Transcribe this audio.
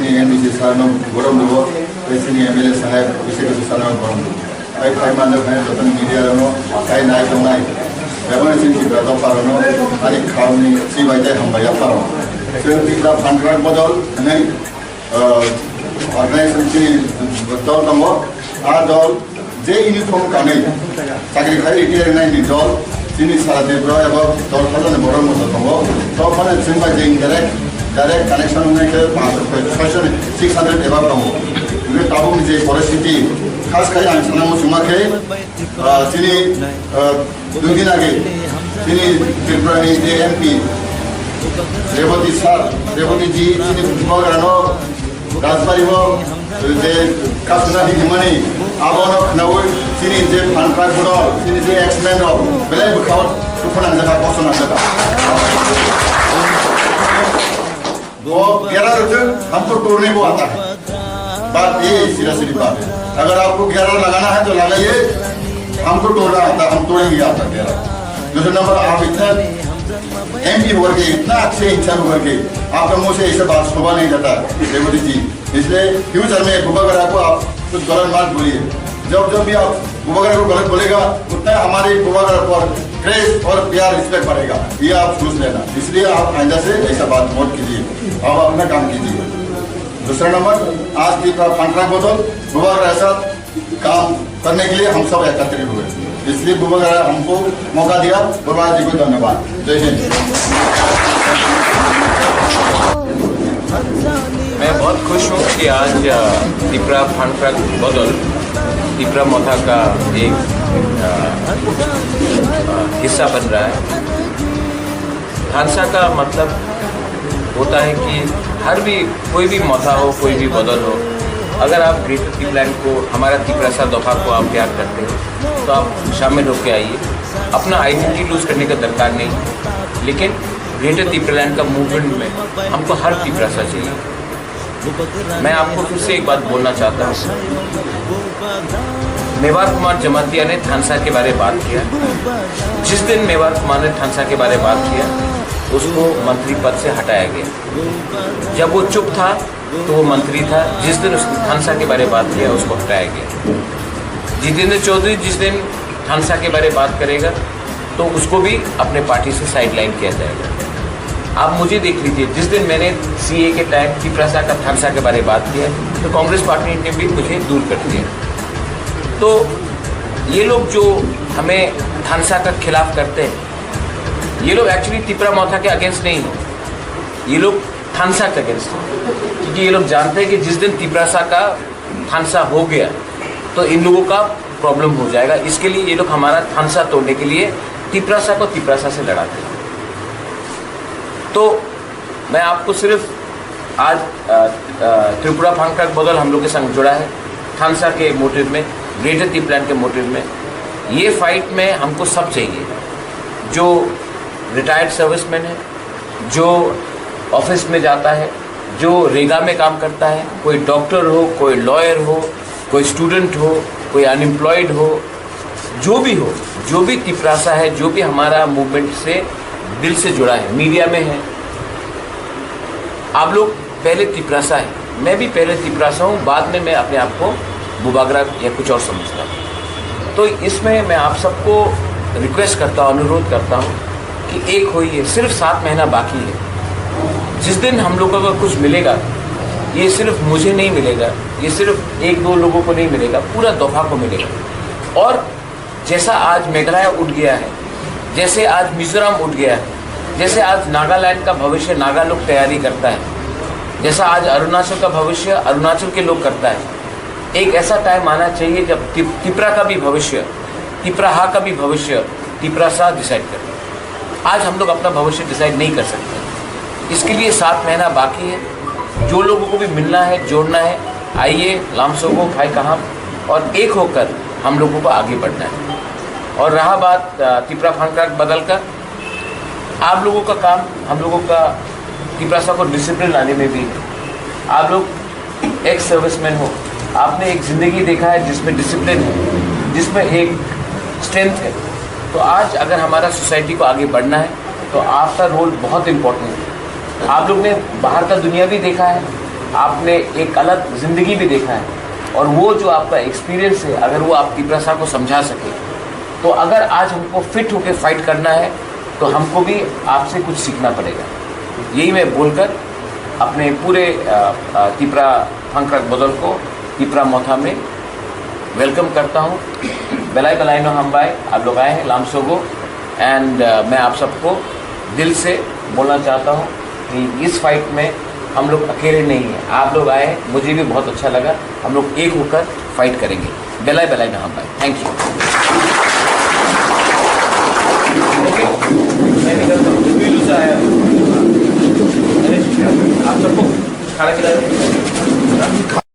sini MBC sarno gorom dubo sini MLA sahab bisi sarno gorom dubo ai kai manda kai jotan media no kai nai tong nai Memang sini kita tahu parono hari kau ni si wajah hamba paro so kita kontrak modal nai organisasi sini betul tanggo adol je uniform kanai sakri khai retire nai di dol sini salah debro eba dol kalau ni borom modal tanggo so mana sini wajah direct connection nai ke 600 eba tanggo ini tahu ni je परिस्थिति खास करी आम सना मुसुमा के sini 2 दिन आगे sini Tripura ni MP Revati जी sini बुबागानो Rajbari वो जे कासना ही Himani आबोनो खनावो sini जे contract बुरो sini जे explain रो बेले बुखाव सुफना जगह कोसना जगह वो 11 रुपए हमको तोड़ने को आता है बात ये सीधी बात है अगर आपको 11 लगाना है तो लगाइए हमको तोड़ना आता हम तोड़ेंगे आपका 11 दूसरा नंबर आप इतना MP होकर के इतना अच्छे इंसान होकर के आपका मुंह से ऐसा बात शोभा नहीं जाता रेवती जी इसलिए फ्यूचर में बुबागरा को आप कुछ गलत बात बोलिए जब भी आप बुबागरा को गलत बोलेगा उतना हमारे बुबागरा पर क्रेज और प्यार रिस्पेक्ट बढ़ेगा ये आप सोच लेना इसलिए आप आइंदा से ऐसा बात मत कीजिए आप अपना काम कीजिए दूसरा नंबर आज की कॉन्ट्रैक्ट बदल बुबागरा ऐसा काम करने के लिए हम सब एकत्रित हुए इसलिए बुबागरा हमको मौका दिया बुबागरा जी को धन्यवाद जय हिंद मैं बहुत खुश हूँ कि आज त्रिपुरा कॉन्ट्रैक्ट बदल त्रिपुरा मोथा का एक हिस्सा बन रहा है। थानसा का मतलब होता है कि कोई भी मोथा हो कोई भी बदल हो अगर आप ग्रेटर त्रिपुरालैंड को हमारा त्रिपुरा दफा को आप प्यार करते हो तो आप शामिल होकर आइए। अपना आइडेंटिटी लूज करने का दरकार नहीं लेकिन ग्रेटर त्रिपुरालैंड का मूवमेंट में हमको हर त्रिपुरा चाहिए। मैं आपको फिर से एक बात बोलना चाहता हूँ मेवार कुमार जमातिया ने थानसा के बारे में बात किया। जिस दिन मेवार कुमार ने थानसा के बारे में बात किया उसको मंत्री पद से हटाया गया। जब वो चुप था तो वो मंत्री था। जिस दिन उसने थानसा के बारे में बात किया उसको हटाया गया। जितेंद्र चौधरी जिस दिन थानसा के बारे में बात करेगा तो उसको भी अपने पार्टी से साइडलाइन किया जाएगा। आप मुझे देख लीजिए जिस दिन मैंने CA के टाइम त्रिपुरा का थानसा के बारे में बात किया तो कांग्रेस पार्टी ने भी मुझे दूर कर दिया। तो ये लोग जो हमें थानसा का खिलाफ करते हैं ये लोग एक्चुअली त्रिपुरा मोथा के अगेंस्ट नहीं है ये लोग थानसा के अगेंस्ट है क्योंकि ये लोग जानते हैं कि जिस दिन त्रिपुरा का थानसा हो गया तो इन लोगों का प्रॉब्लम हो जाएगा। इसके लिए ये लोग हमारा थानसा तोड़ने के लिए त्रिपुरा को त्रिपुरा से लड़ाते हैं। तो मैं आपको सिर्फ आज त्रिपुरा कॉन्ट्रैक्ट बदल हम लोग के संग जुड़ा है थानसा के मोटिव में ग्रेटर त्रिपुरालैंड के मोटिव में। ये फाइट में हमको सब चाहिए जो रिटायर्ड सर्विसमैन है जो ऑफिस में जाता है जो रेगा में काम करता है कोई डॉक्टर हो कोई लॉयर हो कोई स्टूडेंट हो कोई अनएम्प्लॉयड हो जो भी त्रिपुरा है जो भी हमारा मूवमेंट से दिल से जुड़ा है मीडिया में है। आप लोग पहले त्रिपुरा है मैं भी पहले त्रिपुरा हूँ बाद में मैं अपने आप को बुबागरा या कुछ और समझता हूँ। तो इसमें मैं आप सबको रिक्वेस्ट करता हूँ अनुरोध करता हूँ कि एक होइए। सिर्फ 7 महीना बाकी है। जिस दिन हम लोगों को कुछ मिलेगा ये सिर्फ मुझे नहीं मिलेगा ये सिर्फ 1-2 लोगों को नहीं मिलेगा पूरा दफा को मिलेगा। और जैसा आज मेघालय उठ गया है जैसे आज मिजोरम उठ गया है जैसे आज नागालैंड का भविष्य नागा लोग तैयारी करता है जैसा आज अरुणाचल का भविष्य अरुणाचल के लोग करता है। एक ऐसा टाइम आना चाहिए जब त्रिपुरा का भी भविष्य त्रिपुरा का भी भविष्य त्रिपुरा डिसाइड करे। आज हम लोग अपना भविष्य डिसाइड नहीं कर सकते। इसके लिए 7 महीना बाकी है। जो लोगों को भी मिलना है जोड़ना है आइए लामसोगो खाई कहाँ और एक होकर हम लोगों को आगे बढ़ना है। और रहा बात त्रिपुरा कॉन्ट्रैक्ट बदल का आप लोगों का काम हम लोगों का त्रिपुरा को डिसिप्लिन लाने में भी है। आप लोग एक सर्विसमैन हो आपने एक ज़िंदगी देखा है जिसमें डिसिप्लिन है जिसमें एक स्ट्रेंथ है। तो आज अगर हमारा सोसाइटी को आगे बढ़ना है तो आपका रोल बहुत इम्पोर्टेंट है। आप लोग ने बाहर का दुनिया भी देखा है आपने एक अलग ज़िंदगी भी देखा है, और वो जो आपका एक्सपीरियंस है अगर वो आप तीपरा साहब को समझा सके, तो अगर आज हमको फिट होकर फाइट करना है तो हमको भी आपसे कुछ सीखना पड़ेगा। यही मैं बोलकर अपने पूरे तीपरा फंक्रक बदल को तीपरा मोथा में वेलकम करता हूँ। बेलाई बेलाई नो हम भाई, आप लोग आए हैं लामसोगो, एंड मैं आप सबको दिल से बोलना चाहता हूँ कि इस फाइट में हम लोग अकेले नहीं हैं, आप लोग आए हैं, मुझे भी बहुत अच्छा लगा। हम लोग एक होकर फाइट करेंगे। बेलाई बेलाई नो हम भाई, थैंक यू। मैं निकलता हूँ, आप सबको खाना खिला